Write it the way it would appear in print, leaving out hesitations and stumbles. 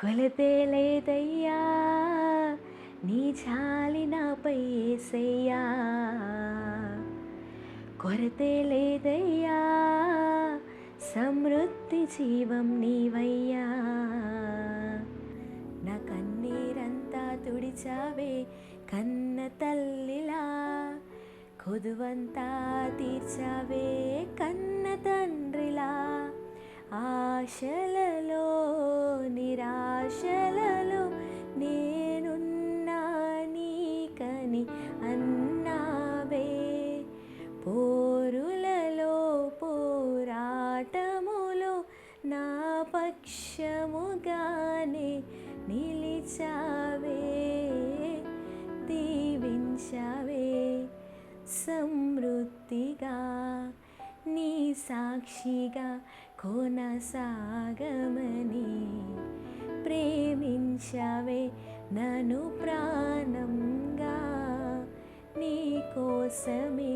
కొలతే లేదయ్యా నీ జాలి నాపై యేసయ్యా, కొరతే లేదయ్యా సమృద్ధి జీవం నీవయ్యా. నా కన్నీరంతా తుడిచావే కన్న తల్లిలా, కొదువంతా తీర్చావే కన్న తండ్రిలా. ఆశలలో నిరాశలలో నేనున్నా నీకని అన్నావే, పోరులలో పోరాటములో నా పక్షముగానే నిలిచావే, దీవించావే సమృద్ధిగా, నీ సాక్షిగా కొనసాగమని ప్రేమించావే నన్ను ప్రాణంగా. నీ కోసమే